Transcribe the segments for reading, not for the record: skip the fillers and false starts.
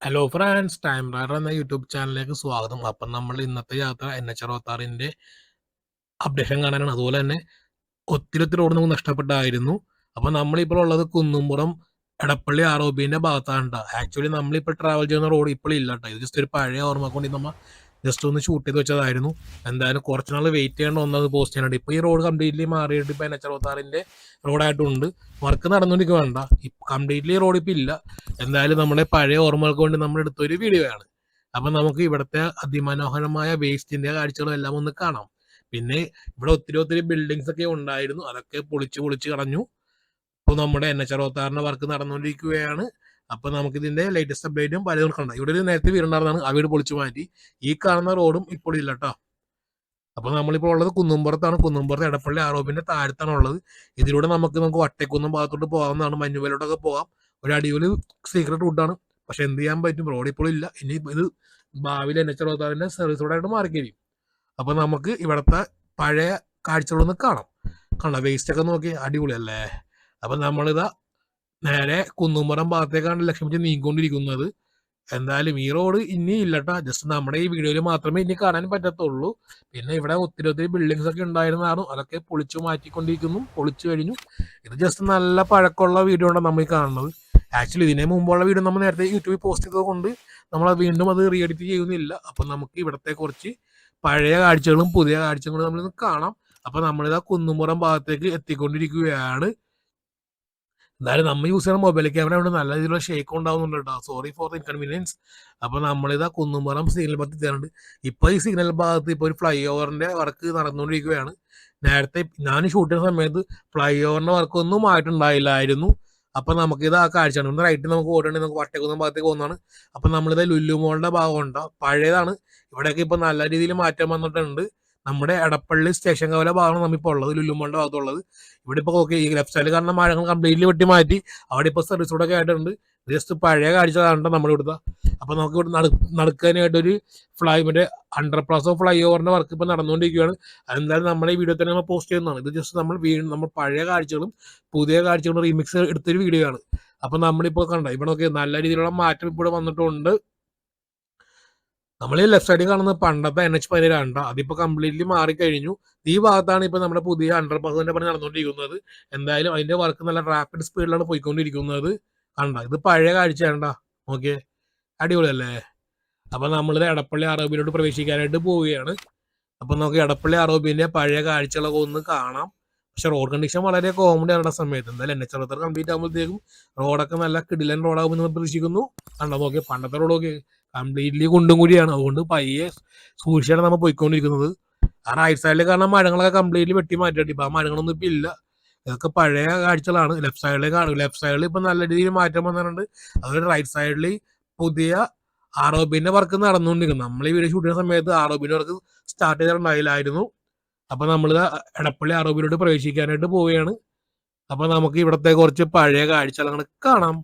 Hello friends, time rider എന്ന YouTube ചാനലിലേക്ക് സ്വാഗതം. അപ്പം നമ്മൾ ഇന്നത്തെ യാത്ര NH 66 അപ്ഡേഷൻ കാണാനാണ്. അതുപോലെ തന്നെ ഒത്തിരി റോഡ് നമുക്ക് നഷ്ടപ്പെട്ടായിരുന്നു. അപ്പം നമ്മളിപ്പോൾ ഉള്ളത് കുന്നുംപുറം എടപ്പള്ളി ROBന്റെ ഭാഗത്താണ് ട്ടോ. ആക്ച്വലി നമ്മളിപ്പോൾ ട്രാവൽ ചെയ്യുന്ന റോഡ് ഇപ്പോൾ ഇല്ല ട്ടോ. ഇത് ജസ്റ്റ് ഒരു പഴയ ഓർമ്മ കൊണ്ട് നമ്മൾ ജസ്റ്റ് ഒന്ന് ഷൂട്ട് ചെയ്ത് വെച്ചതായിരുന്നു. എന്തായാലും കുറച്ച് നാൾ വെയിറ്റ് ചെയ്യേണ്ട ഒന്നത് പോസ്റ്റ് ചെയ്യാനുണ്ട്. ഇപ്പോൾ ഈ റോഡ് കംപ്ലീറ്റ്ലി മാറിയിട്ട് ഇപ്പോൾ NH 66 റോഡായിട്ടുണ്ട്. വർക്ക് നടന്നുകൊണ്ടിരിക്കുകയാണ്. കംപ്ലീറ്റ്ലി റോഡ് ഇപ്പോൾ ഇല്ല. എന്തായാലും നമ്മുടെ പഴയ ഓർമ്മകൾക്ക് വേണ്ടി നമ്മൾ എടുത്തൊരു വീഡിയോ ആണ്. അപ്പം നമുക്ക് ഇവിടുത്തെ അതിമനോഹരമായ വേസ്റ്റിന്റെ കാഴ്ചകളും എല്ലാം ഒന്ന് കാണാം. പിന്നെ ഇവിടെ ഒത്തിരി ബിൽഡിങ്സ് ഒക്കെ ഉണ്ടായിരുന്നു. അതൊക്കെ പൊളിച്ച് കളഞ്ഞു. ഇപ്പോൾ നമ്മുടെ NH 66 വർക്ക് നടന്നുകൊണ്ടിരിക്കുകയാണ്. അപ്പൊ നമുക്ക് ഇതിന്റെ ലേറ്റസ്റ്റ് അപ്ഡേറ്റും പലതും കണ്ട. ഇവിടെ ഒരു നേരത്തെ വീടുണ്ടായിരുന്നതാണ്, ആ വീട് പൊളിച്ചു മാറ്റി. ഈ കാണുന്ന റോഡും ഇപ്പോൾ ഇല്ല കേട്ടോ. അപ്പൊ നമ്മളിപ്പോൾ ഉള്ളത് കുന്നുംപുറത്താണ്. കുന്നുംപുറത്ത് എടപ്പള്ളി ROBന്റെ താഴത്താണ് ഉള്ളത്. ഇതിലൂടെ നമുക്ക് വട്ടേക്കുന്നം ഭാഗത്തോട്ട് പോകാവുന്നതാണ്. മഞ്ഞുമലോട്ടൊക്കെ പോകാം. ഒരു അടിപൊളി സീക്രട്ട് റൂട്ടാണ്. പക്ഷെ എന്ത് ചെയ്യാൻ പറ്റും, റോഡ് ഇപ്പോൾ ഇല്ല. ഇനി ഇത് ഭാവിയിൽ NH 66 സർവീസ് റോഡായിട്ട് മാറിക്കഴിയും. അപ്പൊ നമുക്ക് ഇവിടുത്തെ പഴയ കാഴ്ചകളൊന്ന് കാണാം. വേസ്റ്റ് ഒക്കെ നോക്കി അടിപൊളിയല്ലേ. അപ്പൊ നമ്മളിതാ നേരെ കുന്നുംപുറം ഭാഗത്തേക്കാണ് ലക്ഷ്യം വെച്ച് നീങ്ങിക്കൊണ്ടിരിക്കുന്നത്. എന്തായാലും ഈ റോഡ് ഇനി ഇല്ലട്ടാ. ജസ്റ്റ് നമ്മുടെ ഈ വീഡിയോയിൽ മാത്രമേ ഇനി കാണാൻ പറ്റത്തുള്ളൂ. പിന്നെ ഇവിടെ ഒത്തിരി ബിൽഡിങ്സ് ഒക്കെ ഉണ്ടായിരുന്നതാണ്. അതൊക്കെ പൊളിച്ചു മാറ്റിക്കൊണ്ടിരിക്കുന്നു, പൊളിച്ചു കഴിഞ്ഞു. ഇത് ജസ്റ്റ് നല്ല പഴക്കമുള്ള വീഡിയോ ആണ് നമ്മൾ ഈ കാണുന്നത്. ആക്ച്വലി ഇതിനെ മുമ്പുള്ള വീഡിയോ നമ്മൾ നേരത്തെ യൂട്യൂബിൽ പോസ്റ്റ് ചെയ്തത് കൊണ്ട് നമ്മൾ വീണ്ടും അത് റീ എഡിറ്റ് ചെയ്യുന്നില്ല. അപ്പം നമുക്ക് ഇവിടുത്തെ കുറച്ച് പഴയ കാഴ്ചകളും പുതിയ കാഴ്ചകളും നമ്മളിന്ന് കാണാം. അപ്പം നമ്മളിതാ കുന്നുംപുറം ഭാഗത്തേക്ക് എത്തിക്കൊണ്ടിരിക്കുകയാണ്. എന്തായാലും നമ്മൾ യൂസ് ചെയ്യുന്ന മൊബൈൽ ക്യാമറ കൊണ്ട് നല്ല രീതിയിലുള്ള ഷേക്ക് ഉണ്ടാവുന്നുണ്ട് കേട്ടോ. Sorry for the inconvenience. അപ്പോൾ നമ്മളിതാ കുന്നുംപുറം സിഗ്നൽ ഭാഗത്ത് എത്തിയിട്ടുണ്ട്. ഇപ്പോൾ ഈ സിഗ്നൽ ഭാഗത്ത് ഇപ്പോൾ ഒരു ഫ്ലൈ ഓവറിന്റെ വർക്ക് നടന്നുകൊണ്ടിരിക്കുകയാണ്. നേരത്തെ ഞാൻ ഷൂട്ട് ചെയ്യുന്ന സമയത്ത് ഫ്ലൈ ഓവറിന്റെ വർക്കൊന്നും ആയിട്ടുണ്ടായില്ലായിരുന്നു. അപ്പം നമുക്കിത് ആ കാഴ്ചയാണ്. ഇന്ന് റൈറ്റ് നമുക്ക് ഓടുകയാണെങ്കിൽ നമുക്ക് വട്ടക്കുന്നം ഭാഗത്തേക്ക് പോകുന്നതാണ്. അപ്പം നമ്മളിത് ലുലു മോളിന്റെ ഭാഗമുണ്ട്, പഴയതാണ്. ഇവിടെയൊക്കെ ഇപ്പോൾ നല്ല രീതിയിൽ മാറ്റം വന്നിട്ടുണ്ട്. നമ്മുടെ എടപ്പള്ളി സ്റ്റേഷൻ കവല ഭാഗമാണ് നമ്മളിപ്പോൾ ഉള്ളത്, ലുലുമോളിന്റെ ഭാഗത്തുള്ളത്. ഇവിടെ ഇപ്പോൾ ഓക്കെ, ഈ ലെഫ്റ്റ് സൈഡിൽ കാണുന്ന മരങ്ങൾ കംപ്ലീറ്റ്ലി വെട്ടി മാറ്റി. അവിടെ ഇപ്പോൾ സർവീസ് റോഡൊക്കെ ആയിട്ടുണ്ട്. ജസ്റ്റ് പഴയ കാഴ്ച കാണണ്ട നമ്മുടെ ഇവിടുത്തെ. അപ്പൊ നമുക്ക് ഇവിടെ നടക്കാനായിട്ടൊരു മറ്റേ അണ്ടർപാസോ ഫ്ലൈ ഓവറിന്റെ വർക്ക് ഇപ്പൊ നടന്നുകൊണ്ടിരിക്കുകയാണ്. അതെന്തായാലും നമ്മുടെ ഈ വീഡിയോ തന്നെ നമ്മൾ പോസ്റ്റ് ചെയ്യുന്നതാണ്. ഇത് ജസ്റ്റ് നമ്മൾ പഴയ കാഴ്ചകളും പുതിയ കാഴ്ചകളും റീമിക്സ് എടുത്തൊരു വീഡിയോ ആണ്. അപ്പൊ നമ്മളിപ്പോ ഇവിടെ നോക്കി നല്ല രീതിയിലുള്ള മാറ്റം ഇപ്പോൾ വന്നിട്ടുണ്ട്. നമ്മൾ ഈ ലെഫ്റ്റ് സൈഡിൽ കാണുന്നത് പണ്ടത്തെ NH 17 അതിപ്പോ കംപ്ലീറ്റ്ലി മാറിക്കഴിഞ്ഞു. ഈ ഭാഗത്താണ് ഇപ്പൊ നമ്മുടെ പുതിയ അണ്ടർപാസിന്റെ പണി നടന്നുകൊണ്ടിരിക്കുന്നത്. എന്തായാലും അതിന്റെ വർക്ക് നല്ല റാപ്പിഡ് സ്പീഡിലാണ് പോയിക്കൊണ്ടിരിക്കുന്നത്. ഇത് പഴയ കാഴ്ചയാണ്. ഓക്കെ, അടിപൊളിയല്ലേ. അപ്പൊ നമ്മളിത് എടപ്പള്ളി ROBയിലോട്ട് പ്രവേശിക്കാനായിട്ട് പോവുകയാണ്. അപ്പൊ നമുക്ക് എടപ്പള്ളി ROBന്റെ പഴയ കാഴ്ചകളൊക്കെ ഒന്ന് കാണാം. പക്ഷെ റോഡ് കണ്ടീഷൻ വളരെ കോമഡി ആണ് സമയത്ത്. എന്തായാലും NH 66 കംപ്ലീറ്റ് ആകുമ്പോഴത്തേക്കും റോഡൊക്കെ നല്ല കിടിലൻ റോഡാകുമ്പോൾ നമ്മൾ പ്രതീക്ഷിക്കുന്നു. നോക്കിയാൽ പണ്ടത്തെ റോഡൊക്കെ കംപ്ലീറ്റ്ലി കുണ്ടും കൂടിയാണ്. അതുകൊണ്ട് പയ്യെ സൂക്ഷിച്ചാണ് നമ്മൾ പോയിക്കൊണ്ടിരിക്കുന്നത്. ആ റൈറ്റ് സൈഡിൽ കാണുന്ന മരങ്ങളൊക്കെ കംപ്ലീറ്റ്ലി വെട്ടി മാറ്റിയിട്ട് ഇപ്പൊ ആ മരങ്ങളൊന്നും ഇപ്പൊ ഇല്ല. ഇതൊക്കെ പഴയ കാഴ്ചകളാണ്. ലെഫ്റ്റ് സൈഡിൽ ഇപ്പൊ നല്ല രീതിയിൽ മാറ്റം വന്നിട്ടുണ്ട്. അതുപോലെ റൈറ്റ് സൈഡിൽ പുതിയ ROBന്റെ വർക്ക് നടന്നുകൊണ്ടിരിക്കുന്നു. നമ്മൾ ഈ വീഡിയോ ഷൂട്ട് ചെയ്യുന്ന സമയത്ത് ROBന്റെ വർക്ക് സ്റ്റാർട്ട് ചെയ്തിട്ടുണ്ടായില്ലായിരുന്നു. അപ്പൊ നമ്മളിത് എടപ്പള്ളി ROBയിലോട്ട് പ്രവേശിക്കാനായിട്ട് പോവുകയാണ്. അപ്പൊ നമുക്ക് ഇവിടത്തെ കുറച്ച് പഴയ കാഴ്ചകൾ കാണാം.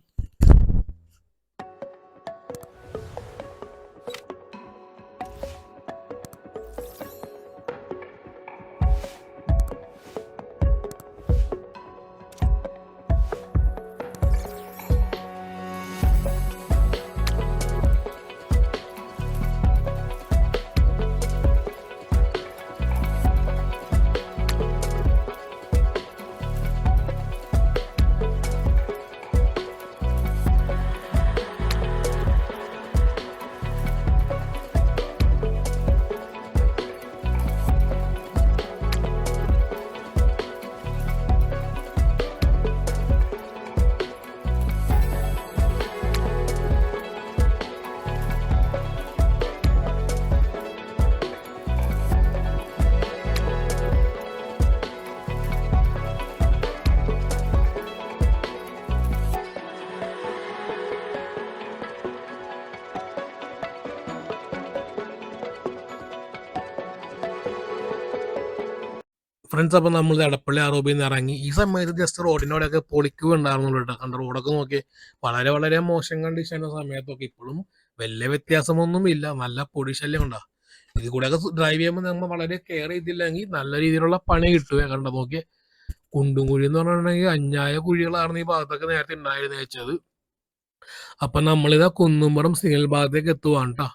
ഫ്രണ്ട്സ്, അപ്പം നമ്മൾ എടപ്പള്ളി ROBയിൽ നിന്ന് ഇറങ്ങി. ഈ സമയത്ത് ജസ്റ്റ് റോഡിനോടൊക്കെ പൊളിക്കുകയുണ്ടായിരുന്നുള്ളൂ കേട്ടോ. റോഡൊക്കെ നോക്കി വളരെ മോശം കണ്ടീഷൻ്റെ സമയത്തൊക്കെ ഇപ്പോഴും വലിയ വ്യത്യാസമൊന്നും ഇല്ല. നല്ല പൊടി ശല്യം കണ്ടോ. ഇത് കൂടെയൊക്കെ ഡ്രൈവ് ചെയ്യുമ്പോൾ നമ്മൾ വളരെ കെയർ ചെയ്തില്ലെങ്കിൽ നല്ല രീതിയിലുള്ള പണി കിട്ടുക. നോക്കി കുണ്ടും കുഴി എന്ന് പറഞ്ഞിട്ടുണ്ടെങ്കിൽ അന്യായ കുഴികളാണ് ഈ ഭാഗത്തൊക്കെ നേരത്തെ ഉണ്ടായിരുന്നു വെച്ചത്. അപ്പൊ നമ്മളിതാ കുന്നുംപുറം സിഗ്നൽ ഭാഗത്തേക്ക് എത്തുവാണ് ട്ടോ.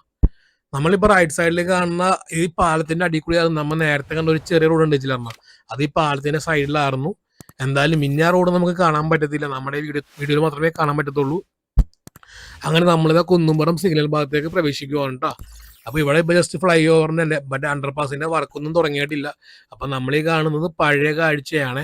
നമ്മളിപ്പോ റൈറ്റ് സൈഡിൽ കാണുന്ന ഈ പാലത്തിന്റെ അടിയിൽ കൂടിയാണ് നമ്മൾ നേരത്തെ കണ്ട ഒരു ചെറിയ റോഡ് ഉണ്ട് വെച്ചില്ലായിരുന്നു. അത് ഈ പാലത്തിന്റെ സൈഡിലായിരുന്നു. എന്തായാലും ഇനി ആ റോഡ് നമുക്ക് കാണാൻ പറ്റത്തില്ല, നമ്മുടെ വീഡിയോയിൽ മാത്രമേ കാണാൻ പറ്റത്തുള്ളൂ. അങ്ങനെ നമ്മളിതാ കുന്നുംപുറം സിഗ്നൽ ഭാഗത്തേക്ക് പ്രവേശിക്കുവാണ് ട്ടോ. അപ്പൊ ഇവിടെ ഇപ്പൊ ജസ്റ്റ് ഫ്ലൈ ഓവറിന്റെ മറ്റേ അണ്ടർപാസിന്റെ വർക്കൊന്നും തുടങ്ങിയിട്ടില്ല. അപ്പൊ നമ്മൾ ഈ കാണുന്നത് പഴയ കാഴ്ചയാണ്.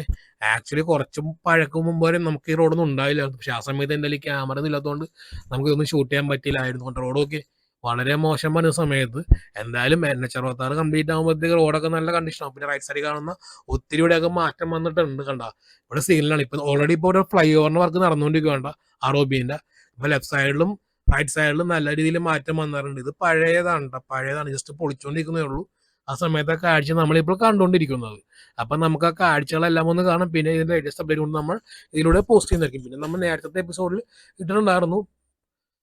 ആക്ച്വലി കുറച്ചും പഴക്കം മുമ്പ് വരെ നമുക്ക് ഈ റോഡൊന്നും ഉണ്ടായില്ല. പക്ഷെ ആ സമയത്ത് എൻ്റെ ക്യാമറ ഒന്നും ഇല്ലാത്തതുകൊണ്ട് നമുക്ക് ഇതൊന്നും ഷൂട്ട് ചെയ്യാൻ പറ്റില്ലായിരുന്നു. റോഡൊക്കെ വളരെ മോശം വന്ന സമയത്ത്. എന്തായാലും NH-66 കംപ്ലീറ്റ് ആകുമ്പോഴത്തേക്ക് റോഡൊക്കെ നല്ല കണ്ടീഷനാണ്. പിന്നെ റൈറ്റ് സൈഡിൽ കാണുന്ന ഒത്തിരി ഇവിടെയൊക്കെ മാറ്റം വന്നിട്ടുണ്ട്. കണ്ട ഇവിടെ സിഗ്നലാണ്. ഇപ്പൊ ഓൾറെഡി ഇപ്പോൾ ഒരു ഫ്ലൈ ഓവറിന്റെ വർക്ക് നടന്നുകൊണ്ടിരിക്കുകയാണ് ROBന്റെ. ഇപ്പൊ ലെഫ്റ്റ് സൈഡിലും റൈറ്റ് സൈഡിലും നല്ല രീതിയിൽ മാറ്റം വന്നിട്ടുണ്ട്. ഇത് പഴയതാണ്, ജസ്റ്റ് പൊളിച്ചുകൊണ്ടിരിക്കുന്നേ ഉള്ളൂ. ആ സമയത്തെ കാഴ്ച നമ്മളിപ്പോൾ കണ്ടുകൊണ്ടിരിക്കുന്നത്. അപ്പൊ നമുക്ക് ആ കാഴ്ചകളെല്ലാം ഒന്ന് കാണാം. പിന്നെ ഇതിന്റെ ലേറ്റസ്റ്റ് അപ്ഡേറ്റ് കൊണ്ട് നമ്മൾ ഇതിലൂടെ പോസ്റ്റ് ചെയ്യുന്നതായിരിക്കും. പിന്നെ നമ്മൾ നേരത്തെ എപ്പിസോഡിൽ ഇട്ടിട്ടുണ്ടായിരുന്നു.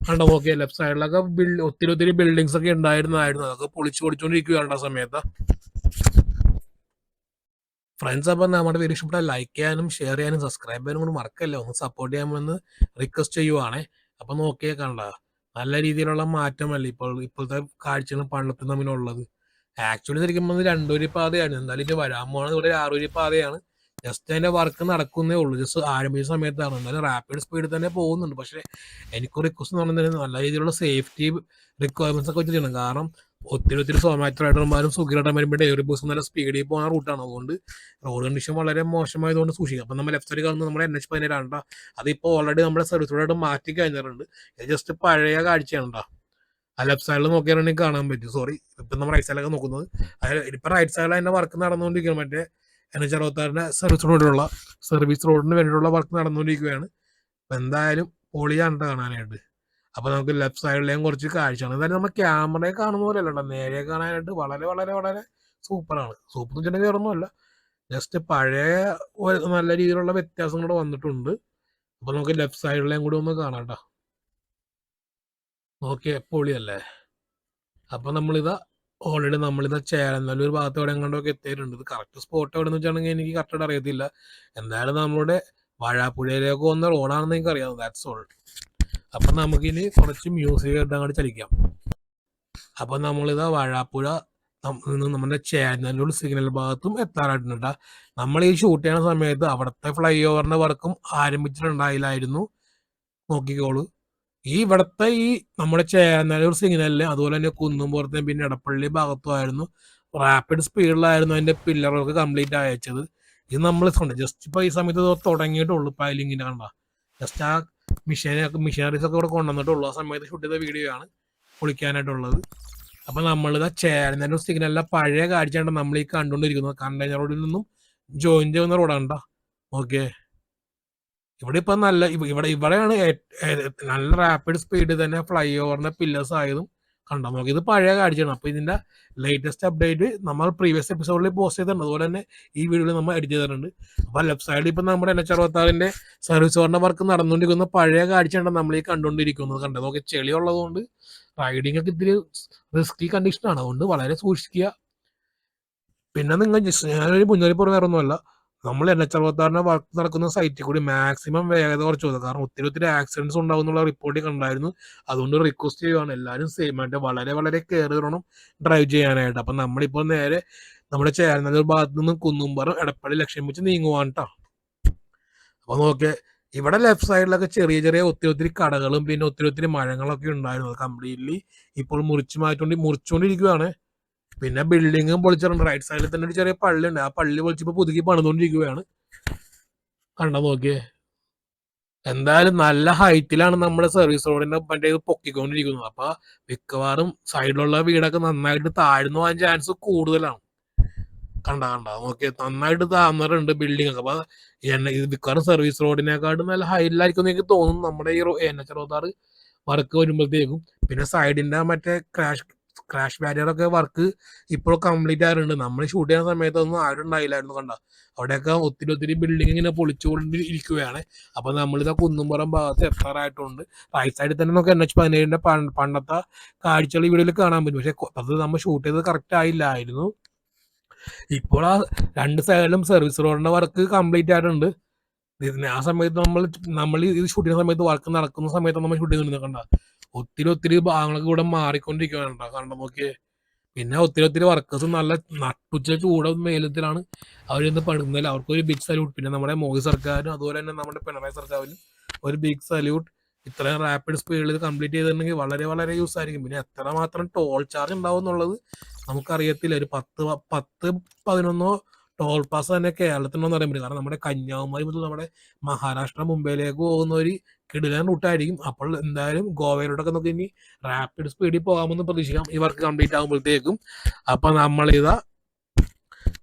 കണ്ടോ നോക്കിയാൽ ലെഫ്റ്റ് സൈഡിലൊക്കെ ഒത്തിരി ബിൽഡിങ്സ് ഒക്കെ ഉണ്ടായിരുന്നതായിരുന്നു. അതൊക്കെ പൊളിച്ചുകൊണ്ടിരിക്കുകയാണ് ആ സമയത്ത്. ഫ്രണ്ട്സ്, അപ്പം നമ്മുടെ വീഡിയോ ഇഷ്ടപ്പെട്ടാൽ ലൈക്ക് ചെയ്യാനും ഷെയർ ചെയ്യാനും സബ്സ്ക്രൈബ് ചെയ്യാനും കൂടി മറക്കല്ല. ഒന്ന് സപ്പോർട്ട് ചെയ്യാമെന്ന് റിക്വസ്റ്റ് ചെയ്യുവാണേ. അപ്പം നോക്കിയേ കണ്ട നല്ല രീതിയിലുള്ള മാറ്റമല്ല ഇപ്പോഴത്തെ കാഴ്ചകളും പണ്ടത്തും തമ്മിലുള്ളത്. ആക്ച്വലി ശരിക്കും പറഞ്ഞാൽ രണ്ടൂരി പാതയാണ്. എന്നാലും ഇത് വരാൻ പോകുന്നത് ഇവിടെ ആറൂരി പാതയാണ്. ജസ്റ്റ് അതിന്റെ വർക്ക് നടക്കുന്നേ ഉള്ളൂ. ജസ്റ്റ് ആരംഭിച്ച സമയത്താണ്. എന്നാലും റാപ്പിഡ് സ്പീഡിൽ തന്നെ പോകുന്നുണ്ട്. പക്ഷെ എനിക്ക് റിക്വസ്റ്റ് എന്ന് പറഞ്ഞാൽ നല്ല രീതിയിലുള്ള സേഫ്റ്റി റിക്വയർമെന്റ്സ് ഒക്കെ വെച്ചിട്ടുണ്ട്. കാരണം ഒത്തിരി സൊമാറ്റോ റൈഡർമാരും സ്വിഗ്ഗി റൈഡർമാരും ഡെലിവറി ബോസ് നല്ല സ്പീഡിൽ പോകുന്ന റൂട്ടാണ്. അതുകൊണ്ട് റോഡ് കണ്ടീഷൻ വളരെ മോശമായതുകൊണ്ട് സൂക്ഷിക്കും. അപ്പം നമ്മൾ ലെഫ്റ്റ് സൈഡിൽ കാണുന്നത് നമ്മുടെ NH-17 അതിപ്പോൾ ഓൾറെഡി നമ്മുടെ സർവീസ് റോഡായിട്ട് മാറ്റി കഴിഞ്ഞിട്ടുണ്ട്. ഇത് ജസ്റ്റ് പഴയ കാഴ്ചയാണ് കേട്ടോ. ആ ലെഫ്റ്റ് സൈഡിൽ നോക്കിയാണെങ്കിൽ കാണാൻ പറ്റും. സോറി, ഇപ്പം നമ്മൾ റൈറ്റ് സൈഡിലൊക്കെ നോക്കുന്നത്. ഇപ്പം റൈറ്റ് സൈഡിൽ അതിൻ്റെ വർക്ക് നടന്നുകൊണ്ടിരിക്കുകയാണ്. മറ്റേ NH-66 സർവീസ് റോഡിന് വേണ്ടിയിട്ടുള്ള വർക്ക് നടന്നുകൊണ്ടിരിക്കുകയാണ്. അപ്പം എന്തായാലും പൊളിയാണ് കാണാനായിട്ട്. അപ്പൊ നമുക്ക് ലെഫ്റ്റ് സൈഡിലേയും കുറച്ച് കാഴ്ചയാണ്. എന്തായാലും നമ്മൾ ക്യാമറയെ കാണുന്ന പോലെ അല്ല, നേരെ കാണാനായിട്ട് വളരെ വളരെ വളരെ സൂപ്പറാണ്. സൂപ്പർ എന്ന് വെച്ചിട്ടുണ്ടെങ്കിൽ വേറൊന്നുമല്ല, ജസ്റ്റ് പഴയ നല്ല രീതിയിലുള്ള വ്യത്യാസം കൂടെ വന്നിട്ടുണ്ട്. അപ്പൊ നമുക്ക് ലെഫ്റ്റ് സൈഡിലേയും കൂടി ഒന്ന് കാണാം കേട്ടോ. ഓക്കെ, പൊളിയല്ലേ. അപ്പൊ നമ്മളിതാ ചേരനല്ലൂർ ഭാഗത്ത് എവിടെ എങ്ങോട്ടൊക്കെ എത്തിയിട്ടുണ്ട്. ഇത് കറക്റ്റ് സ്പോട്ട് എവിടെ വെച്ചാണെങ്കിൽ എനിക്ക് കറക്റ്റായിട്ട് അറിയത്തില്ല. എന്തായാലും നമ്മുടെ വാഴാപ്പുഴയിലേക്ക് പോകുന്ന റോഡാണെന്ന് എനിക്ക് അറിയാം. That's all. അപ്പൊ നമുക്കിനി കുറച്ച് മ്യൂസിക് ആയിട്ട് അങ്ങോട്ട് ചലിക്കാം. അപ്പൊ നമ്മളിതാ വാഴാപ്പുഴ നമ്മുടെ ചേരനല്ലൂർ സിഗ്നൽ ഭാഗത്തും എത്താറായിട്ടുണ്ട്. നമ്മൾ ഈ ഷൂട്ട് ചെയ്യുന്ന സമയത്ത് അവിടുത്തെ ഫ്ലൈ ഓവറിന്റെ വർക്കും ആരംഭിച്ചിട്ടുണ്ടായില്ലായിരുന്നു. നോക്കിക്കോളൂ, ഇവിടുത്തെ നമ്മുടെ ചേരനല്ലൂർ സിഗ്നലില് അതുപോലെ തന്നെ കുന്നുംപുറത്തെ പിന്നെ എടപ്പള്ളി ഭാഗത്തുമായിരുന്നു റാപ്പിഡ് സ്പീഡിലായിരുന്നു അതിന്റെ പില്ലറൊക്കെ കംപ്ലീറ്റ് അയച്ചത്. ഇത് നമ്മൾ ജസ്റ്റ് ഇപ്പൊ ഈ സമയത്ത് തുടങ്ങിയിട്ടുള്ളൂ. പൈലിങ്ങിന്റെ കണ്ട ജസ്റ്റ് ആ മിഷനറീസ് ഒക്കെ ഇവിടെ കൊണ്ടുവന്നിട്ടുള്ളൂ. ആ സമയത്ത് ഷൂട്ട് ചെയ്ത വീഡിയോ ആണ് പൊളിക്കാനായിട്ടുള്ളത്. അപ്പൊ നമ്മളിതാ ചേരനല്ലൂർ സിഗ്നലിലെ പഴയ കാഴ്ചയാണ് നമ്മൾ ഈ കണ്ടുകൊണ്ടിരിക്കുന്നത്. കണ്ടെയ്നർ റോഡിൽ നിന്നും ജോയിൻ ചെയ്യുന്ന റോഡാണ്. ഓക്കെ, ഇവിടെ ഇപ്പൊ ഇവിടെയാണ് നല്ല റാപ്പിഡ് സ്പീഡിൽ തന്നെ ഫ്ലൈ ഓവറിന്റെ പില്ലേഴ്സ് ആയതും കണ്ടാൽ നോക്കി. ഇത് പഴയ കാഴ്ചയാണ്. അപ്പൊ ഇതിന്റെ ലേറ്റസ്റ്റ് അപ്ഡേറ്റ് നമ്മൾ പ്രീവിയസ് എപ്പിസോഡിൽ പോസ്റ്റ് ചെയ്തിട്ടുണ്ട്. അതുപോലെ തന്നെ ഈ വീഡിയോയിൽ നമ്മൾ എഡിറ്റ് ചെയ്തിട്ടുണ്ട്. അപ്പൊ ലെഫ്റ്റ് സൈഡിൽ ഇപ്പൊ നമ്മുടെ NH-66 സർവീസ് റോഡിന്റെ വർക്ക് നടന്നുകൊണ്ടിരിക്കുന്ന പഴയ കാഴ്ചയാണ് നമ്മൾ ഈ കണ്ടുകൊണ്ടിരിക്കുന്നത്. കണ്ടത് നോക്കി, ചെളി ഉള്ളതുകൊണ്ട് റൈഡിങ് ഒക്കെ ഇത്തിരി റിസ്കി കണ്ടീഷനാണ്. അതുകൊണ്ട് വളരെ സൂക്ഷിക്കുക. പിന്നെ ഞാനൊരു മുന്നറിയിപ്പ് വേറെ ഒന്നുമല്ല, നമ്മൾ NH-66 വർക്ക് നടക്കുന്ന സൈറ്റിൽ കൂടി മാക്സിമം വേഗത കുറച്ച് പോകുന്നത്. കാരണം ഒത്തിരി ആക്സിഡൻസ് ഉണ്ടാവും എന്നുള്ള റിപ്പോർട്ട് കണ്ടായിരുന്നു. അതുകൊണ്ട് റിക്വസ്റ്റ് ചെയ്യുവാണ് എല്ലാവരും സെയിം ആയിട്ട് വളരെ വളരെ കെയർ ചെയ്യണം ഡ്രൈവ് ചെയ്യാനായിട്ട്. അപ്പം നമ്മളിപ്പോൾ നേരെ നമ്മുടെ ചേരനല്ലൂർ ഭാഗത്ത് നിന്ന് കുന്നുംപുറം എടപ്പള്ളി ലക്ഷ്യം വെച്ച് നീങ്ങുവാണ് കേട്ടോ. അപ്പൊ നോക്കെ, ഇവിടെ ലെഫ്റ്റ് സൈഡിലൊക്കെ ചെറിയ ഒത്തിരി കടകളും പിന്നെ ഒത്തിരി മരങ്ങളൊക്കെ ഉണ്ടായിരുന്നു. കംപ്ലീറ്റ്ലി ഇപ്പോൾ മുറിച്ചുകൊണ്ടിരിക്കുകയാണ്. പിന്നെ ബിൽഡിങ്ങും പൊളിച്ചിട്ടുണ്ട്. റൈറ്റ് സൈഡിൽ തന്നെ ഒരു ചെറിയ പള്ളി ഉണ്ട്. ആ പള്ളി പൊളിച്ചിപ്പോ പുതുക്കി പണിതുകൊണ്ടിരിക്കുകയാണ്. കണ്ടോ നോക്കിയേ. എന്തായാലും നല്ല ഹൈറ്റിലാണ് നമ്മുടെ സർവീസ് റോഡിന്റെ മറ്റേ പൊക്കിക്കൊണ്ടിരിക്കുന്നത്. അപ്പൊ മിക്കവാറും സൈഡിലുള്ള വീടൊക്കെ നന്നായിട്ട് താഴ്ന്നു പോകാൻ ചാൻസ് കൂടുതലാണ്. കണ്ട നോക്കിയ നന്നായിട്ട് താഴ്ന്നിട്ടുണ്ട് ബിൽഡിംഗ് ഒക്കെ. അപ്പൊ ഇത് മിക്കവാറും സർവീസ് റോഡിനെക്കാട്ടും നല്ല ഹൈറ്റിലായിരിക്കും എനിക്ക് തോന്നുന്നു നമ്മുടെ ഈ NH-66 വർക്ക് വരുമ്പോഴത്തേക്കും. പിന്നെ സൈഡിന്റെ മറ്റേ ക്രാഷ് ബാരിയർ ഒക്കെ വർക്ക് ഇപ്പോൾ കംപ്ലീറ്റ് ആയിട്ടുണ്ട്. നമ്മൾ ഷൂട്ട് ചെയ്യുന്ന സമയത്തൊന്നും ആരും ഉണ്ടായില്ലായിരുന്നു. കണ്ട അവിടെയൊക്കെ ഒത്തിരി ബിൽഡിംഗ് ഇങ്ങനെ പൊളിച്ചുകൊണ്ടിരിക്കുകയാണ്. അപ്പൊ നമ്മളിതാ കുന്നുംപുറം ഭാഗത്ത് എത്താറായിട്ടുണ്ട്. റൈറ്റ് സൈഡിൽ തന്നെ നമുക്ക് NH-17 പണ്ടത്തെ കാഴ്ചകൾ ഈ വീഡിയോയിൽ കാണാൻ പറ്റും. പക്ഷെ അത് നമ്മൾ ഷൂട്ട് ചെയ്തത് കറക്റ്റ് ആയില്ലായിരുന്നു. ഇപ്പോൾ ആ രണ്ട് സൈഡിലും സർവീസ് റോഡിന്റെ വർക്ക് കംപ്ലീറ്റ് ആയിട്ടുണ്ട്. ആ സമയത്ത് നമ്മൾ ഇത് ഷൂട്ട് ചെയ്യുന്ന സമയത്ത് വർക്ക് നടക്കുന്ന സമയത്ത് നമ്മൾ ഷൂട്ട് ചെയ്യുന്നുണ്ട് കണ്ട. ഒത്തിരി ഭാഗങ്ങളൊക്കെ ഇവിടെ മാറിക്കൊണ്ടിരിക്കുകയാണ് കണ്ട നോക്കിയേ. പിന്നെ ഒത്തിരി വർക്കേഴ്സ് നല്ല നട്ടുച്ച ചൂട് മേലത്തിലാണ് അവരിന്ന് പണിതുന്നത്. അവർക്കൊരു ബിഗ് സല്യൂട്ട്. പിന്നെ നമ്മുടെ മോദി സർക്കാരും അതുപോലെ തന്നെ നമ്മുടെ പിണറായി സർക്കാരിനും ഒരു ബിഗ് സല്യൂട്ട്. ഇത്രയും റാപ്പിഡ് സ്പീഡിൽ ഇത് കംപ്ലീറ്റ് ചെയ്തിട്ടുണ്ടെങ്കിൽ വളരെ യൂസ് ആയിരിക്കും. പിന്നെ എത്രമാത്രം ടോൾ ചാർജ് ഉണ്ടാവും എന്നുള്ളത് നമുക്കറിയത്തില്ല. ഒരു 10-11 ടോൾ പാസ് തന്നെ കേരളത്തിനുണ്ടെന്ന് പറയാൻ പറ്റും. കാരണം നമ്മുടെ കന്യാകുമാരി മുതൽ നമ്മുടെ മഹാരാഷ്ട്ര മുംബൈയിലേക്ക് പോകുന്ന ഒരു കിടിലൻ റൂട്ടായിരിക്കും. അപ്പോൾ എന്തായാലും ഗോവയിലോട്ടൊക്കെ നമുക്ക് ഇനി റാപ്പിഡ് സ്പീഡിൽ പോകാമെന്ന് പ്രതീക്ഷിക്കാം ഈ വർക്ക് കംപ്ലീറ്റ് ആകുമ്പോഴത്തേക്കും. അപ്പൊ നമ്മളിതാ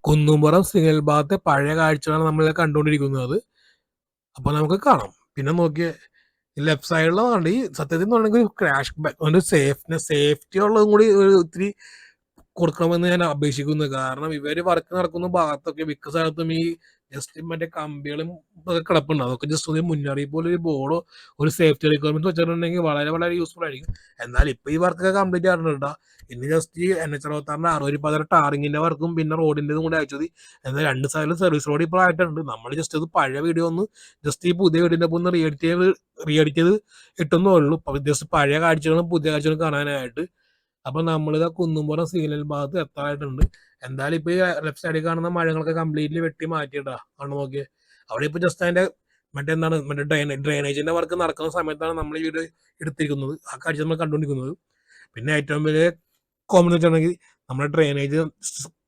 കുന്നുംപുറം സിഗ്നൽ ഭാഗത്തെ പഴയ കാഴ്ചകളാണ് നമ്മൾ കണ്ടുകൊണ്ടിരിക്കുന്നത്. അപ്പൊ നമുക്ക് കാണാം. പിന്നെ നോക്കിയേ ലെഫ്റ്റ് സൈഡിലാണ് ഈ സത്യത്തിൽ പറഞ്ഞെങ്കിൽ ക്രാഷ് ബാക്ക് സേഫ്റ്റി ഉള്ളതും കൂടി ഒത്തിരി കൊടുക്കണമെന്ന് ഞാൻ അപേക്ഷിക്കുന്നു. കാരണം ഇവര് വർക്ക് നടക്കുന്ന ഭാഗത്തൊക്കെ മിക്ക സ്ഥലത്തും ഈ ജസ്റ്റ് മറ്റേ കമ്പികളും ഒക്കെ കിടപ്പുണ്ട്. അതൊക്കെ ജസ്റ്റ് ഒരു മുന്നറിയിപ്പ് പോലെ ഒരു ബോർഡോ ഒരു സേഫ്റ്റി റിക്വയർമെന്റ് വെച്ചിട്ടുണ്ടെങ്കിൽ വളരെ യൂസ്ഫുൾ ആയിരിക്കും. എന്നാൽ ഇപ്പൊ ഈ വർക്കൊക്കെ കംപ്ലീറ്റ് ആയിട്ടുണ്ട്. ഇനി ജസ്റ്റ് ഈ NH-64 60 ടാറിങ്ങിന്റെ വർക്കും പിന്നെ റോഡിന്റെതും കൂടെ അയച്ചത്. എന്നാൽ 2 സൈഡിലും സർവീസ് റോഡ് ഇപ്പോൾ ആയിട്ടുണ്ട്. നമ്മൾ ജസ്റ്റ് ഇത് പഴയ വീഡിയോ ഒന്ന് ജസ്റ്റ് ഈ പുതിയ വീഡിയോന്റെ ഒപ്പം ഒന്ന് റീഎഡിറ്റ് ചെയ്ത് ഇട്ടെന്നേ ഉള്ളൂ. ജസ്റ്റ് പഴയ കാഴ്ചകളും പുതിയ കാഴ്ചകളും കാണാനായിട്ട്. അപ്പൊ നമ്മളിതാ കുന്നുംപുറം സിഗ്നൽ ഭാഗത്ത് എത്താറായിട്ടുണ്ട്. എന്തായാലും ഇപ്പൊ ഈ ലെഫ്റ്റ് സൈഡിൽ കാണുന്ന മഴകളൊക്കെ കംപ്ലീറ്റ്ലി വെട്ടി മാറ്റിയിട്ടാ കണ്ടു നോക്കിയേ. അവിടെ ഇപ്പൊ ജസ്റ്റ് അതിന്റെ മറ്റേ ഡ്രെയിനേജിന്റെ വർക്ക് നടക്കുന്ന സമയത്താണ് നമ്മൾ ഈ വീഡിയോ എടുത്തിരിക്കുന്നത്. ആ കാഴ്ച നമ്മൾ കണ്ടുകൊണ്ടിരിക്കുന്നത്. പിന്നെ ഏറ്റവും വലിയ കോമൺ വെച്ചിട്ടുണ്ടെങ്കിൽ നമ്മുടെ ഡ്രെയിനേജ്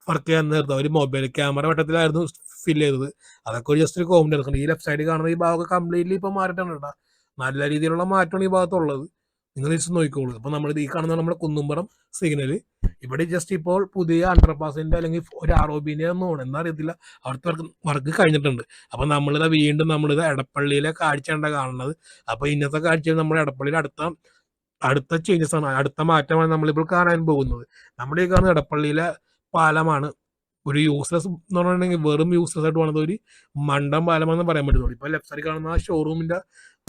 വർക്ക് ചെയ്യാൻ നേരത്തെ ഒരു മൊബൈൽ ക്യാമറ വട്ടത്തിലായിരുന്നു ഫില്ല് ചെയ്തത്. അതൊക്കെ ഒരു ജസ്റ്റ് ഒരു കോമൺ എടുക്കണം. ഈ ലെഫ്റ്റ് സൈഡിൽ കാണുന്ന ഈ ഭാഗമൊക്കെ കംപ്ലീറ്റ്ലി ഇപ്പൊ മാറിയിട്ടാണ് കേട്ടോ. നല്ല രീതിയിലുള്ള മാറ്റമാണ് ഈ ഭാഗത്തുള്ളത്. നിങ്ങൾ ജസ്റ്റ് നോക്കിക്കോളൂ. അപ്പൊ നമ്മൾ ഈ കാണുന്ന നമ്മുടെ കുന്നുംപുറം സിഗ്നല് ഇവിടെ ജസ്റ്റ് ഇപ്പോൾ പുതിയ അണ്ടർപാസിന്റെ അല്ലെങ്കിൽ ഒരു ROBന്റെ ഒന്നും എന്നറിയത്തില്ല. അവിടുത്തെ വർക്ക് കഴിഞ്ഞിട്ടുണ്ട്. അപ്പൊ വീണ്ടും നമ്മളിത് എടപ്പള്ളിയിലെ കാഴ്ചയാണ് കാണുന്നത്. അപ്പൊ ഇന്നത്തെ കാഴ്ചയിൽ നമ്മുടെ എടപ്പള്ളിയിൽ അടുത്ത ചേഞ്ചസ് ആണ്, അടുത്ത മാറ്റമാണ് നമ്മളിപ്പോൾ കാണാൻ പോകുന്നത്. നമ്മുടെ ഈ കാണുന്ന എടപ്പള്ളിയിലെ പാലമാണ് ഒരു യൂസ്ലെസ് എന്ന് പറഞ്ഞിട്ടുണ്ടെങ്കിൽ വെറും യൂസ്ലെസ് ആയിട്ട് പോകുന്നത് ഒരു മണ്ടം പാലമാണെന്ന് പറയാൻ പറ്റുള്ളൂ. ഇപ്പൊ ലെഫ്റ്റ് സൈഡിൽ കാണുന്ന ആ ഷോറൂമിന്റെ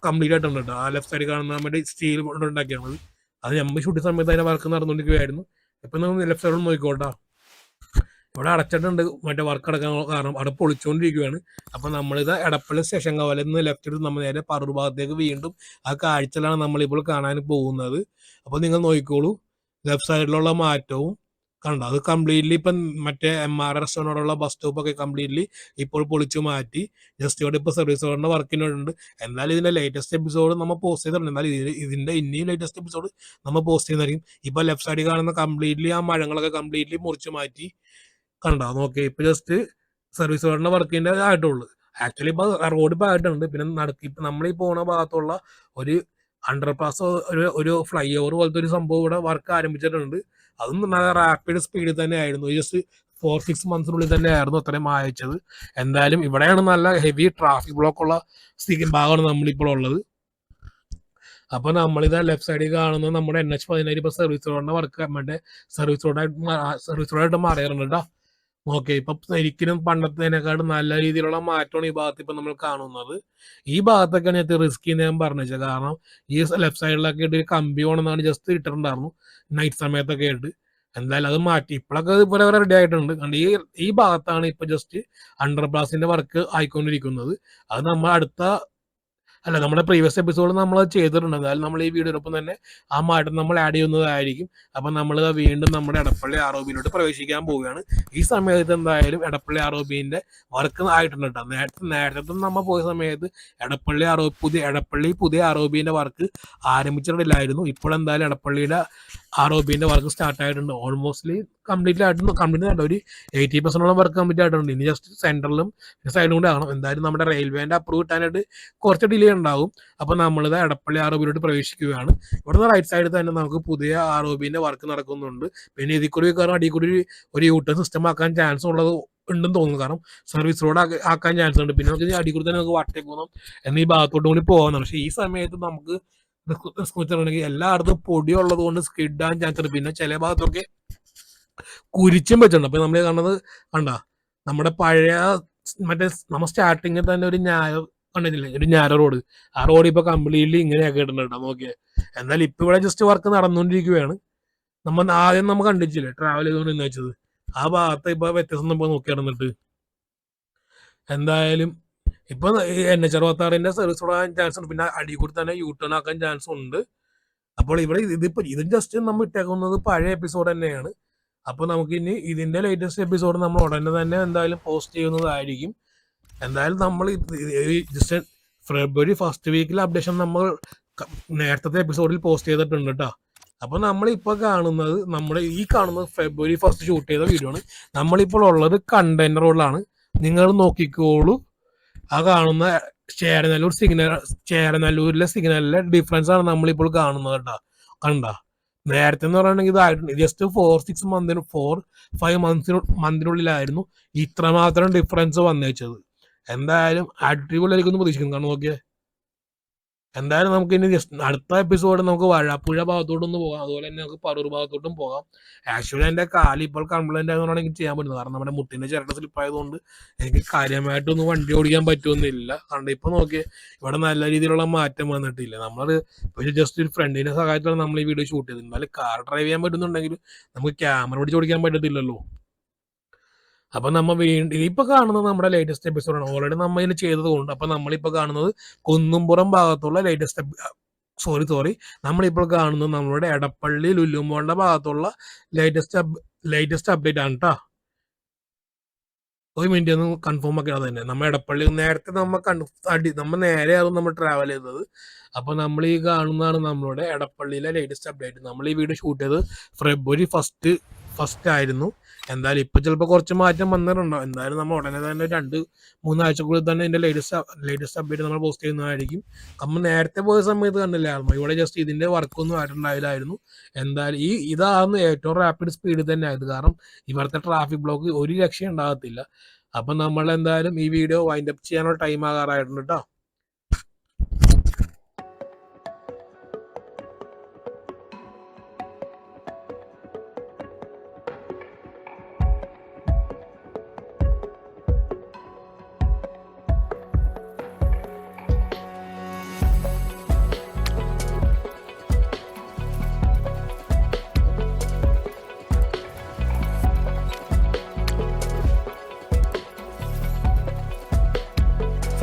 കംപ്ലീറ്റ് ആയിട്ടുണ്ട് കേട്ടോ. ആ ലെഫ്റ്റ് സൈഡിൽ കാണുന്ന നമ്മുടെ സ്റ്റീൽ കൊണ്ട് ഉണ്ടാക്കിയാണ്. അത് നമ്മൾ ഷൂട്ടിംഗ് സമയത്ത് അതിന്റെ വർക്ക് നടന്നുകൊണ്ടിരിക്കുകയായിരുന്നു. ഇപ്പൊ നമ്മൾ ലെഫ്റ്റ് സൈഡിൽ നോക്കിക്കോട്ടാ. ഇവിടെ അടച്ചിട്ടുണ്ട് മറ്റേ വർക്ക് അടക്കാൻ കാരണം അവിടെ പൊളിച്ചുകൊണ്ടിരിക്കുകയാണ്. അപ്പൊ നമ്മളിത് എടപ്പള്ളി സ്റ്റേഷൻ കവലിൽ നിന്ന് ലെഫ്റ്റ് എടുത്ത് നമ്മൾ നേരെ പറൂർ ഭാഗത്തേക്ക് വീണ്ടും ആ കാഴ്ചയിലാണ് നമ്മളിപ്പോൾ കാണാൻ പോകുന്നത്. അപ്പൊ നിങ്ങൾ നോക്കിക്കോളൂ ലെഫ്റ്റ് സൈഡിലുള്ള മാറ്റവും കണ്ടോ. അത് കംപ്ലീറ്റ്ലി ഇപ്പം മറ്റേ MR റെസ്റ്റോറൻറ്റോടുള്ള ബസ് സ്റ്റോപ്പ് ഒക്കെ കംപ്ലീറ്റ്ലി ഇപ്പോൾ പൊളിച്ചു മാറ്റി. ജസ്റ്റ് ഇവിടെ ഇപ്പോൾ സർവീസ് റോഡിന്റെ വർക്കിനുണ്ട്. എന്നാൽ ഇതിന്റെ ലേറ്റസ്റ്റ് എപ്പിസോഡ് നമ്മൾ പോസ്റ്റ് ചെയ്തിട്ടുണ്ട്. എന്നാൽ ഇതിന്റെ ഇനിയും ലേറ്റസ്റ്റ് എപ്പിസോഡ് നമ്മൾ പോസ്റ്റ് ചെയ്യുന്നതായിരിക്കും. ഇപ്പൊ ലെഫ്റ്റ് സൈഡിൽ കാണുന്ന കംപ്ലീറ്റ്ലി ആ മഴങ്ങളൊക്കെ കംപ്ലീറ്റ്ലി മുറിച്ചു മാറ്റി കണ്ടോ നോക്കി. ഇപ്പൊ ജസ്റ്റ് സർവീസ് റോഡിന്റെ വർക്കിന്റെ ആയിട്ടുള്ളൂ. ആക്ച്വലി ഇപ്പൊ റോഡ് ഇപ്പൊ ആയിട്ടുണ്ട്. പിന്നെ ഇപ്പൊ നമ്മളീ പോണ ഭാഗത്തുള്ള ഒരു അണ്ടർപാസ് ഒരു ഫ്ലൈ ഓവർ പോലത്തെ ഒരു സംഭവം ഇവിടെ വർക്ക് ആരംഭിച്ചിട്ടുണ്ട്. അതും നല്ല റാപ്പിഡ് സ്പീഡിൽ തന്നെ ആയിരുന്നു. ജസ്റ്റ് 4-6 മന്ത്സിനുള്ളിൽ തന്നെ ആയിരുന്നു അത്രയും അയച്ചത്. എന്തായാലും ഇവിടെയാണ് നല്ല ഹെവി ട്രാഫിക് ബ്ലോക്ക് ഉള്ള ഭാഗമാണ് നമ്മളിപ്പോൾ ഉള്ളത്. അപ്പൊ നമ്മളിത് ലെഫ്റ്റ് സൈഡിൽ കാണുന്നത് നമ്മുടെ NH-17 ഇപ്പൊ സർവീസ് റോഡിന്റെ വർക്ക് മറ്റേ സർവീസ് റോഡായിട്ട് മാറിയിട്ടുണ്ട് കേട്ടോ. ഓക്കെ, ഇപ്പൊ ശരിക്കും പണ്ടത്തേനെക്കാളും നല്ല രീതിയിലുള്ള മാറ്റമാണ് ഈ ഭാഗത്ത് ഇപ്പൊ നമ്മൾ കാണുന്നത്. ഈ ഭാഗത്തൊക്കെയാണ് ഞാൻ റിസ്കി ഞാൻ പറഞ്ഞത്. കാരണം ഈ ലെഫ്റ്റ് സൈഡിലൊക്കെ ആയിട്ട് ഒരു കമ്പി വേണമെന്നാണ് ജസ്റ്റ് ഇട്ടിട്ടുണ്ടായിരുന്നു നൈറ്റ് സമയത്തൊക്കെ ആയിട്ട്. എന്തായാലും അത് മാറ്റി ഇപ്പോഴൊക്കെ ഇതുപോലെ റെഡി ആയിട്ടുണ്ട്. കാരണം ഈ ഭാഗത്താണ് ഇപ്പൊ ജസ്റ്റ് അണ്ടർപാസിന്റെ വർക്ക് ആയിക്കൊണ്ടിരിക്കുന്നത്. അത് നമ്മൾ നമ്മുടെ പ്രീവിയസ് എപ്പിസോഡ് നമ്മൾ ചെയ്തിട്ടുണ്ട്. എന്തായാലും നമ്മൾ ഈ വീഡിയോടൊപ്പം തന്നെ ആ മാറ്റം നമ്മൾ ആഡ് ചെയ്യുന്നതായിരിക്കും. അപ്പം നമ്മൾ വീണ്ടും നമ്മുടെ എടപ്പള്ളി ROBയിലോട്ട് പ്രവേശിക്കാൻ പോവുകയാണ്. ഈ സമയത്ത് എന്തായാലും എടപ്പള്ളി ROBന്റെ വർക്ക് ആയിട്ടുണ്ട് കേട്ടോ. നേരത്തെ നമ്മൾ പോയ സമയത്ത് എടപ്പള്ളി പുതിയ ROBന്റെ വർക്ക് ആരംഭിച്ചിട്ടില്ലായിരുന്നു. ഇപ്പോൾ എന്തായാലും എടപ്പള്ളിയുടെ ROBന്റെ വർക്ക് സ്റ്റാർട്ട് ആയിട്ടുണ്ട്. ഓൾമോസ്റ്റ്ലി കംപ്ലീറ്റ് ആയിട്ടുണ്ട്. ഒരു 80% വർക്ക് കംപ്ലീറ്റ് ആയിട്ടുണ്ട്. ഇനി ജസ്റ്റ് സെന്ററിലും സൈഡും കൂടെ ആകണം. എന്തായാലും നമ്മുടെ റെയിൽവേന്റെ അപ്രൂവ് കിട്ടാനായിട്ട് കുറച്ച് ഡിലേ ഉണ്ടാവും. അപ്പൊ നമ്മളിത് എടപ്പള്ളി ROBയിലോട്ട് പ്രവേശിക്കുകയാണ്. ഇവിടുന്ന് റൈറ്റ് സൈഡിൽ തന്നെ നമുക്ക് പുതിയ ROBന്റെ വർക്ക് നടക്കുന്നുണ്ട്. പിന്നെ ഇതിൽ കൂടി കാരണം അടിയിൽ കൂടി ഒരു യൂട്ടേൺ സിസ്റ്റം ആക്കാൻ ചാൻസ് ഉണ്ടെന്ന് തോന്നുന്നു. കാരണം സർവീസ് റോഡ് ആക്കാൻ ചാൻസ് ഉണ്ട്. പിന്നെ നമുക്ക് അടിയിൽ കൂടി തന്നെ നമുക്ക് വട്ടേക്കണം എന്നീ ഭാഗത്തോട്ടും കൂടി പോകാനാണ്. പക്ഷെ ഈ സമയത്ത് നമുക്ക് വെച്ചിട്ടുണ്ടെങ്കിൽ എല്ലായിടത്തും പൊടി ഉള്ളത് കൊണ്ട് സ്കിഡ് ആൻ ചാൻസ് ഉണ്ട്. പിന്നെ ചില ഭാഗത്തൊക്കെ കുരിച്ചും വെച്ചിട്ടുണ്ട്. അപ്പൊ നമ്മൾ കണ്ട നമ്മുടെ പഴയ മറ്റേ നമ്മൾ സ്റ്റാർട്ടിങ്ങിൽ തന്നെ ഒരു കണ്ടിട്ടില്ലേ, ഒരു ഞാരോ റോഡ്. ആ റോഡ് ഇപ്പൊ കംപ്ലീറ്റ്ലി ഇങ്ങനെയൊക്കെ ഇടുന്നുണ്ട് നോക്കിയേ. എന്നാൽ ഇപ്പൊ ഇവിടെ ജസ്റ്റ് വർക്ക് നടന്നുകൊണ്ടിരിക്കുകയാണ്. ആദ്യം നമ്മൾ കണ്ടിട്ടില്ലേ ട്രാവൽ ചെയ്തുകൊണ്ട് വെച്ചത് ആ ഭാഗത്ത് ഇപ്പൊ വ്യത്യസ്തം നമ്മൾ നോക്കി നടന്നിട്ട്. എന്തായാലും ഇപ്പൊ ഈ NH-66 സർവീസ് തുടങ്ങാൻ ചാൻസ് ഉണ്ട്. പിന്നെ അടി കൂടി തന്നെ യൂട്ടേൺ ആക്കാൻ ചാൻസ് ഉണ്ട്. അപ്പോൾ ഇവിടെ ഇത് ജസ്റ്റ് നമ്മൾ ഇട്ടേക്കുന്നത് പഴയ എപ്പിസോഡ് തന്നെയാണ്. അപ്പോൾ നമുക്ക് ഇനി ഇതിന്റെ ലേറ്റസ്റ്റ് എപ്പിസോഡ് നമ്മൾ ഉടനെ തന്നെ എന്തായാലും പോസ്റ്റ് ചെയ്യുന്നതായിരിക്കും. എന്തായാലും നമ്മൾ ജസ്റ്റ് ഫെബ്രുവരി ഫസ്റ്റ് വീക്കിലെ അപ്ഡേഷൻ നമ്മൾ നേരത്തെ എപ്പിസോഡിൽ പോസ്റ്റ് ചെയ്തിട്ടുണ്ട് കേട്ടോ. അപ്പോൾ നമ്മളിപ്പോൾ കാണുന്നത് ഈ കാണുന്നത് ഫെബ്രുവരി ഫസ്റ്റ് ഷൂട്ട് ചെയ്ത വീഡിയോ ആണ്. നമ്മളിപ്പോൾ ഉള്ളത് കണ്ടെയ്നർ റോഡിലാണ്. നിങ്ങൾ നോക്കിക്കോളൂ, ആ കാണുന്ന ചേരനല്ലൂരിലെ സിഗ്നലിലെ ഡിഫറൻസ് ആണ് നമ്മളിപ്പോൾ കാണുന്നത് കേട്ടോ. കണ്ട, നേരത്തെ എന്ന് പറയുകയാണെങ്കിൽ ഇതായിട്ടുണ്ട് ജസ്റ്റ് 4-5 മന്തിനുള്ളിലായിരുന്നു ഇത്രമാത്രം ഡിഫറൻസ് വന്നേച്ചത്. എന്തായാലും അടിപൊളിയായിരിക്കും പ്രതീക്ഷിക്കുന്നു. കാരണം നോക്കിയേ, എന്തായാലും നമുക്ക് ഇനി ജസ്റ്റ് അടുത്ത എപ്പിസോഡ് നമുക്ക് വാഴാപ്പുഴ ഭാഗത്തോട്ടൊന്ന് പോകാം, അതുപോലെ തന്നെ നമുക്ക് പറൂർ ഭാഗത്തോട്ടും പോകാം. ആക്ച്വലി എൻ്റെ കാല് ഇപ്പോൾ കംപ്ലൈൻ്റ് ആയതുകൊണ്ടാണ് എനിക്ക് ചെയ്യാൻ പറ്റുന്നത്. കാരണം നമ്മുടെ മുട്ടിൻ്റെ ചിരട്ട സ്ലിപ്പായതുകൊണ്ട് എനിക്ക് കാര്യമായിട്ടൊന്നും വണ്ടി ഓടിക്കാൻ പറ്റുമെന്നില്ല. കാരണം ഇപ്പോൾ നോക്കിയേ, ഇവിടെ നല്ല രീതിയിലുള്ള മാറ്റം വന്നിട്ടില്ല. നമ്മൾ ജസ്റ്റ് ഒരു ഫ്രണ്ടിൻ്റെ സഹായത്തിലാണ് നമ്മൾ ഈ വീഡിയോ ഷൂട്ട് ചെയ്തത്. എന്നാലും കാർ ഡ്രൈവ് ചെയ്യാൻ പറ്റുന്നുണ്ടെങ്കിൽ നമുക്ക് ക്യാമറ പിടിച്ച് ഓടിക്കാൻ പറ്റത്തില്ലല്ലോ. അപ്പൊ നമ്മ ഇപ്പൊ കാണുന്നത് നമ്മുടെ ലേറ്റസ്റ്റ് എപ്പിസോഡാണ്. ഓൾറെഡി നമ്മൾ ഇതിന് ചെയ്തത് കൊണ്ട് അപ്പൊ നമ്മളിപ്പോ കാണുന്നത് കുന്നുംപുറം ഭാഗത്തുള്ള സോറി നമ്മളിപ്പോൾ കാണുന്നത് നമ്മുടെ എടപ്പള്ളി ലുലുമോളുടെ ഭാഗത്തുള്ള ലേറ്റസ്റ്റ് അപ്ഡേറ്റ് ആണ് കേട്ടോ. ഒരു മിനിറ്റ് ഒന്ന് കൺഫേം ആക്കി തന്നെ. നമ്മൾ എടപ്പള്ളി നേരത്തെ നമ്മൾ നേരെയാകും നമ്മൾ ട്രാവൽ ചെയ്തത്. അപ്പൊ നമ്മൾ ഈ കാണുന്നതാണ് നമ്മളുടെ എടപ്പള്ളിയിലെ ലേറ്റസ്റ്റ് അപ്ഡേറ്റ്. നമ്മൾ ഈ വീഡിയോ ഷൂട്ട് ചെയ്തത് ഫെബ്രുവരി ഫസ്റ്റ് ആയിരുന്നു. എന്തായാലും ഇപ്പൊ ചിലപ്പോൾ കുറച്ച് മാറ്റം വന്നിട്ടുണ്ടോ. എന്തായാലും നമ്മൾ ഉടനെ തന്നെ 2-3 ആഴ്ചക്കുള്ളിൽ തന്നെ ഇതിന്റെ ലേറ്റസ്റ്റ് അപ്ഡേറ്റ് നമ്മൾ പോസ്റ്റ് ചെയ്യുന്നതായിരിക്കും. നമ്മൾ നേരത്തെ പോയ സമയത്ത് കണ്ടില്ലായിരുന്നു, ഇവിടെ ജസ്റ്റ് ഇതിന്റെ വർക്കൊന്നും ആയിട്ടുണ്ടായില്ലായിരുന്നു. എന്തായാലും ഇതാണ് ഏറ്റവും റാപ്പിഡ് സ്പീഡ് തന്നെ ആയത്. കാരണം ഇവിടുത്തെ ട്രാഫിക് ബ്ലോക്ക് ഒരു രക്ഷയും ഉണ്ടാകത്തില്ല. അപ്പൊ നമ്മൾ എന്തായാലും ഈ വീഡിയോ വൈൻഡ് അപ്പ് ചെയ്യാനുള്ള ടൈം ആകാറായിട്ടുണ്ട് കേട്ടോ.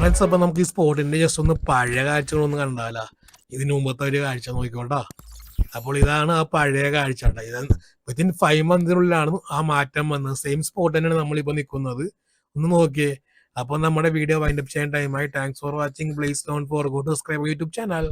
ഫ്രണ്ട്സ്, അപ്പൊ നമുക്ക് ഈ സ്പോട്ടിന്റെ ജസ്റ്റ് ഒന്ന് പഴയ കാഴ്ചകളൊന്ന് കണ്ടാലാ. ഇതിന് മുമ്പത്തെ ഒരു കാഴ്ച നോക്കിക്കോട്ടാ. അപ്പോൾ ഇതാണ് ആ പഴയ കാഴ്ച കേട്ടോ. ഇത് വിത്തിൻ 5 മന്തിനുള്ളിലാണ് ആ മാറ്റം വന്നത്. സെയിം സ്പോട്ട് തന്നെയാണ് നമ്മളിപ്പോൾ നിൽക്കുന്നത്. ഒന്ന് നോക്കിയേ. അപ്പോൾ നമ്മുടെ വീഡിയോ വൈൻഡ് അപ്പ് ചെയ്യാൻ ടൈമായി. Thanks for watching. Please don't forget to subscribe YouTube channel.